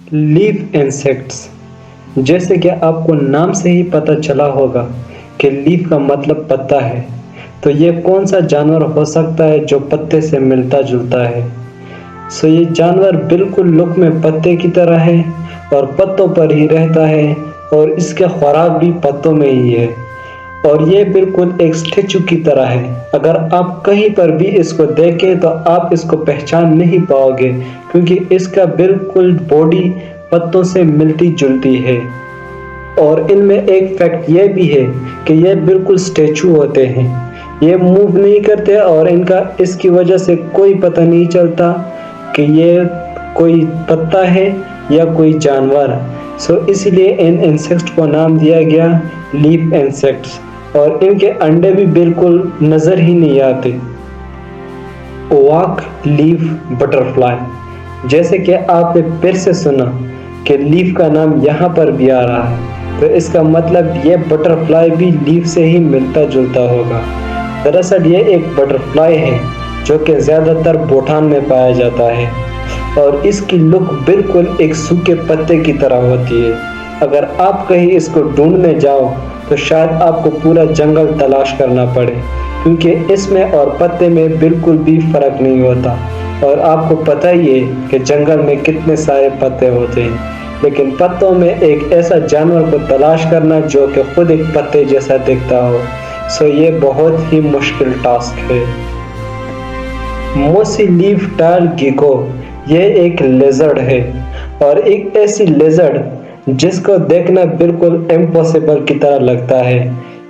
Leaf insects. जैसे कि आपको नाम से ही पता चला होगा कि लीफ का मतलब पत्ता है, तो ये कौन सा जानवर हो सकता है जो पत्ते से मिलता जुलता है। ये जानवर बिल्कुल लुक में पत्ते की तरह है और पत्तों पर ही रहता है और इसका खुराक भी पत्तों में ही है। और ये बिल्कुल एक स्टेचू की तरह है। अगर आप कहीं पर भी इसको देखें तो आप इसको पहचान नहीं पाओगे, क्योंकि इसका बिल्कुल बॉडी पत्तों से मिलती जुलती है। और इनमें एक फैक्ट ये भी है कि ये बिल्कुल स्टेचू होते हैं, ये मूव नहीं करते और इनका इसकी वजह से कोई पता नहीं चलता कि ये कोई पत्ता है या कोई जानवर। इसलिए इन इंसेक्ट्स को नाम दिया गया लीफ इंसेक्ट्स। और इनके अंडे भी बिल्कुल नजर ही नहीं आते। Walk leaf butterfly. जैसे कि आपने फिर से सुना कि लीफ का नाम यहाँ पर भी आ रहा है, तो इसका मतलब ये बटरफ्लाई भी लीफ से ही मिलता जुलता होगा। दरअसल ये एक बटरफ्लाई है जो कि ज़्यादातर भूटान में पाया जाता है और इसकी लुक बिल्कुल एक सूखे पत्ते की तरह होती है। अगर आप कहीं इसको ढूंढने जाओ तो शायद आपको पूरा जंगल तलाश करना पड़े, क्योंकि इसमें और पत्ते में बिल्कुल भी फर्क नहीं होता। और आपको पता ही है कि जंगल में कितने सारे पत्ते होते हैं, लेकिन पत्तों में एक ऐसा जानवर को तलाश करना जो कि खुद एक पत्ते जैसा दिखता हो, ये बहुत ही मुश्किल टास्क है। मोसी लीफ टाइल गेको ये एक लेजर्ड है और एक ऐसी लेजर्ड जिसको देखना बिल्कुल इम्पॉसिबल की तरह लगता है।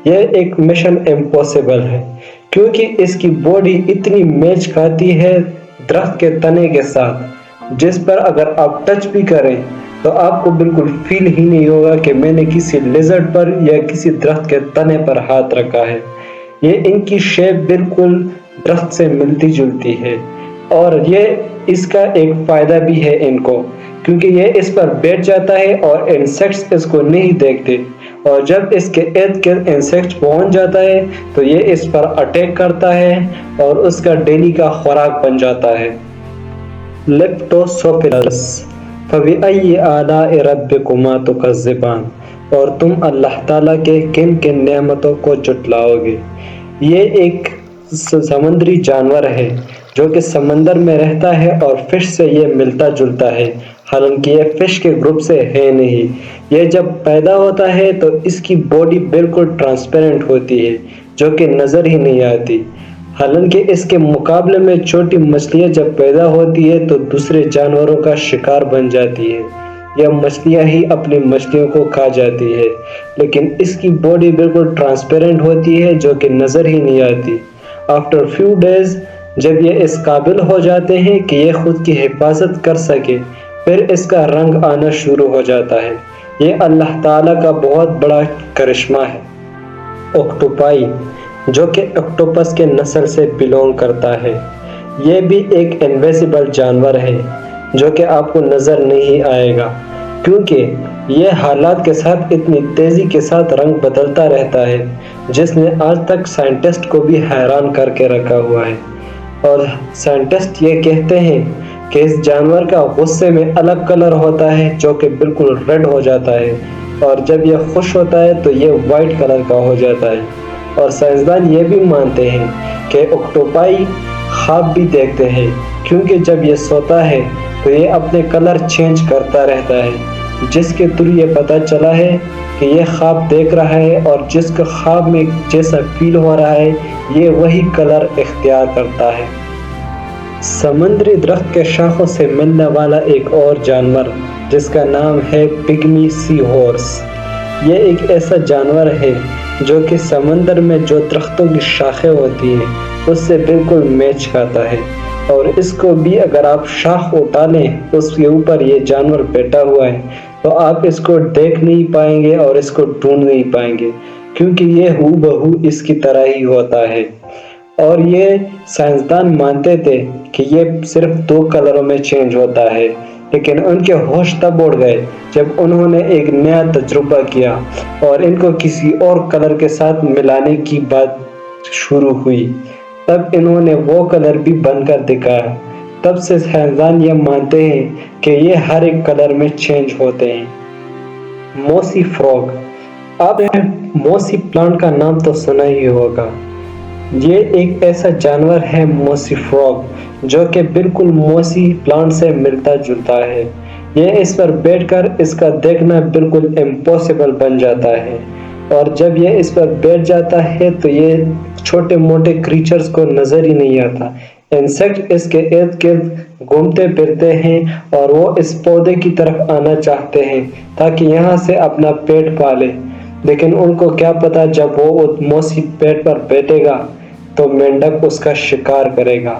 यह एक मिशन इम्पॉसिबल है, क्योंकि इसकी बॉडी इतनी मेच खाती है दरख्त के तने के साथ, जिस पर अगर आप टच भी करें तो आपको बिल्कुल फील ही नहीं होगा कि मैंने किसी लेजर्ड पर या किसी दरख्त के तने पर हाथ रखा है। ये इनकी शेप बिल्कुल दरख्त से मिलती जुलती है और ये इसका एक फायदा भी है इनको, क्योंकि ये इस पर बैठ जाता है और इंसेक्ट्स इसको नहीं देखते, और जब इसके इर्द गिर्द इंसेक्ट पहुंच जाता है तो ये इस पर अटैक करता है और उसका डेली का खुराक बन जाता है। लेप्टोस्पिरस फबिअय्यि आलाइ रब्बिकुमा तुकज़्ज़िबान। और तुम अल्लाह ताला के किन किन नेमतों को जुटलाओगे। ये एक समुद्री जानवर है जो कि समंदर में रहता है और फिश से ये मिलता जुलता है, हालांकि ये फिश के ग्रुप से है नहीं। ये जब पैदा होता है तो इसकी बॉडी बिल्कुल ट्रांसपेरेंट होती है जो कि नज़र ही नहीं आती। हालांकि इसके मुकाबले में छोटी मछलियाँ जब पैदा होती है तो दूसरे जानवरों का शिकार बन जाती है, या मछलियाँ ही अपनी मछलियों को खा जाती है, लेकिन इसकी बॉडी बिल्कुल ट्रांसपेरेंट होती है जो कि नज़र ही नहीं आती। आफ्टर फ्यू डेज जब ये इस काबिल हो जाते हैं कि ये खुद की हिफाजत कर सके, फिर इसका रंग आना शुरू हो जाता है। ये अल्लाह ताला का बहुत बड़ा करिश्मा है। ऑक्टोपाई, जो कि ऑक्टोपस के नस्ल से बिलोंग करता है, ये भी एक इनविजिबल जानवर है जो कि आपको नज़र नहीं आएगा, क्योंकि ये हालात के साथ इतनी तेज़ी के साथ रंग बदलता रहता है जिसने आज तक साइंटिस्ट को भी हैरान करके रखा हुआ है। और साइंटिस्ट ये कहते हैं कि इस जानवर का गुस्से में अलग कलर होता है जो कि बिल्कुल रेड हो जाता है, और जब ये खुश होता है तो ये वाइट कलर का हो जाता है। और साइंसदान ये भी मानते हैं कि ऑक्टोपाई ख्वाब भी देखते हैं, क्योंकि जब ये सोता है तो ये अपने कलर चेंज करता रहता है, जिसके थ्रू ये पता चला है कि ये ख्वाब देख रहा है और जिसका ख्वाब में जैसा फील हो रहा है ये वही कलर इख्तियार करता है। समुद्री दरख्त के शाखों से मिलने वाला एक और जानवर जिसका नाम है पिग्मी सी हॉर्स। ये एक ऐसा जानवर है जो कि समंदर में जो दरख्तों की शाखें होती हैं उससे बिल्कुल मैच खाता है, और इसको भी अगर आप शाख उठा लें उसके ऊपर ये जानवर बैठा हुआ है तो आप इसको देख नहीं पाएंगे और इसको ढूंढ नहीं पाएंगे, क्योंकि ये हूबहू इसकी तरह ही होता है। और ये साइंसदान मानते थे कि ये सिर्फ 2 कलरों में चेंज होता है, लेकिन उनके होश तब उड़ गए जब उन्होंने एक नया तजुर्बा किया और इनको किसी और कलर के साथ मिलाने की बात शुरू हुई। तब इन्होंने वो कलर भी बनकर दिखाया تب سے سائنسدان یہ مانتے ہیں کہ یہ ہر ایک کلر میں چینج ہوتے ہیں۔ موسی فراگ، آپ نے موسی پلانٹ کا نام تو سنا ہی ہوگا۔ یہ ایک ایسا جانور ہے موسی فراگ جو کہ بالکل موسی پلانٹ سے ملتا جلتا ہے۔ یہ اس پر بیٹھ کر اس کا دیکھنا بالکل امپاسبل بن جاتا ہے، اور جب یہ اس پر بیٹھ جاتا ہے تو یہ چھوٹے موٹے کریچرز کو نظر ہی نہیں آتا۔ انسیکٹ اس کے ارد گرد گھومتے پھرتے ہیں اور وہ اس پودے کی طرف آنا چاہتے ہیں تاکہ یہاں سے اپنا پیٹ پالے، لیکن ان کو کیا پتا جب وہ موسی پیڑ پر بیٹھے گا تو مینڈک اس کا شکار کرے گا۔